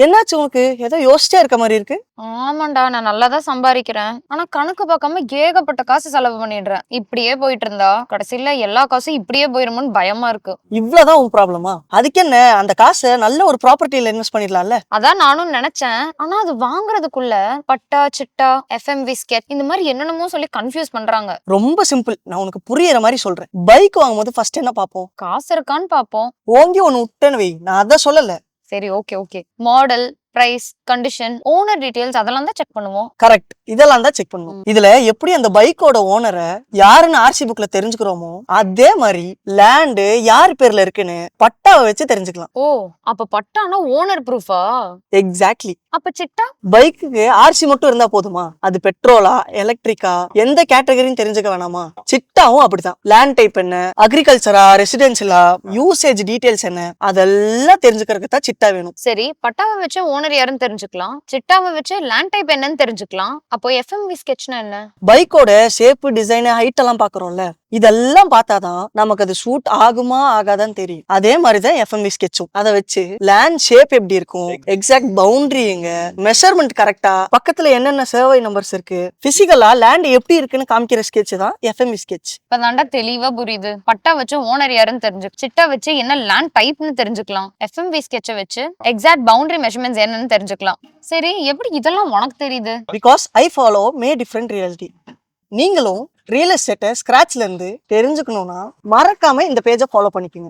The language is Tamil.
என்னாச்சு உனக்கு? ஏதோ யோசிச்சே இருக்க மாதிரி இருக்கு. ஆமாண்டா, நான் நல்லா தான் சம்பாரிக்கிறேன். ஆனா கணக்கு பார்க்காம ஏகப்பட்ட காசு செலவு பண்ணிடுறேன். இப்படியே போயிட்டு இருந்தா கடைசியில எல்லா காசும் இப்படியே போயிருமோன்னு பயமா இருக்கு. இவ்வளவுதான் உன் ப்ராப்ளமா? அதுக்கு என்ன, அந்த காசை நல்ல ஒரு ப்ராப்பர்ட்டில இன்வெஸ்ட் பண்ணிடலாம்ல. அதான் நானும் நினைச்சேன். ஆனா அது வாங்குறதுக்குள்ள பட்டா, சிட்டா, எஃப்எம்வி ஸ்கெட்ச் இந்த மாதிரி என்னென்னமோ சொல்லி கன்ஃபியூஸ் பண்றாங்க. ரொம்ப சிம்பிள், நான் உனக்கு புரியுற மாதிரி சொல்றேன். பைக் வாங்கும்போது ஃபர்ஸ்ட் என்ன பார்ப்போம்? காசு இருக்கான்னு பார்ப்போம். ஓங்கி ஒன்னு விட்டேன்னு வை, நான் அதான் சொல்லல. சரி, okay. Model, price, condition, owner details அதெல்லாம் தான் செக் பண்ணுவோம். கரெக்ட், இதெல்லாம் தான் செக் பண்ணுவோம். இதுல எப்படி அந்த பைக்கோட ஓனரை யாருன்னு ஆர்சி புக்ல தெரிஞ்சுக்கிறோமோ அதே மாதிரி லேண்டு யார் பேர்ல இருக்குன்னு பட்டாவை வச்சு தெரிஞ்சுக்கலாம். ஓ, அப்ப பட்டானா ஓனர் ப்ரூஃபா? எக்ஸாக்ட்லி. அப்ப சிட்டா? பைக்குக்கு ஆர்சி மட்டும் இருந்தா போதுமா? அது பெட்ரோலா, எலக்ட்ரிக்கா, எந்த கேட்டகரின்னு தெரிஞ்சுக்க வேணாமா? சிட்டாவும் அப்படிதான். லேண்ட் டைப் என்ன, அக்ரிகல்ச்சரா, ரெசிடென்சியலா, யூசேஜ் டீடைல்ஸ் என்ன, அதெல்லாம் தெரிஞ்சுக்கிறதுக்கு தான் சிட்டா வேணும். சரி, பட்டாவை வச்சு ஓனர் யாருன்னு தெரிஞ்சுக்கலாம், சிட்டாவை வச்சு லேண்ட் டைப் என்னன்னு தெரிஞ்சுக்கலாம். அப்போ எஃப்எம்வி ஸ்கெட்ச்னா என்ன? பைக்கோட ஷேப், டிசைன், ஹைட் எல்லாம் பாக்குறோம்ல, இதெல்லாம் பார்த்தாதான் நமக்கு அது ஷூட் ஆகுமா ஆகாதான்னு தெரியும். அதே மாதிரிதான் எஃப்எம்வி ஸ்கெட்சும். அதை வச்சு லேண்ட் ஷேப் எப்படி இருக்கும், எக்ஸாக்ட் பவுண்டரி எங்க, மெஷர்மெண்ட் கரெக்டா, பக்கத்துல என்னென்ன சர்வே நம்பர்ஸ் இருக்கு, பிசிக்கலா லேண்ட் எப்படி இருக்குன்னு காமிக்கிற ஸ்கெட்ச் தான் எஃப்எம்வி ஸ்கெட்ச். இப்பதாண்டா தெளிவா புரியுது. பட்டா வச்சு ஓனர் யாருன்னு தெரிஞ்சு, சிட்டா வச்சு என்ன லேண்ட் டைப்னு தெரிஞ்சுக்கலாம், எஃப்எம்வி ஸ்கெட்சை வச்சு எக்ஸாக்ட் பவுண்டரி மெஷர்மெண்ட்ஸ் என்னன்னு தெரிஞ்சுக்கலாம். சரி, எப்படி இதெல்லாம் உனக்கு தெரியுது? Because I follow May different reality. நீங்களும் ரியல் எஸ்டேட்டை ஸ்கிராச்ல இருந்து தெரிஞ்சுக்கணும்னா மறக்காம இந்த பேஜை ஃபாலோ பண்ணிக்கோங்க.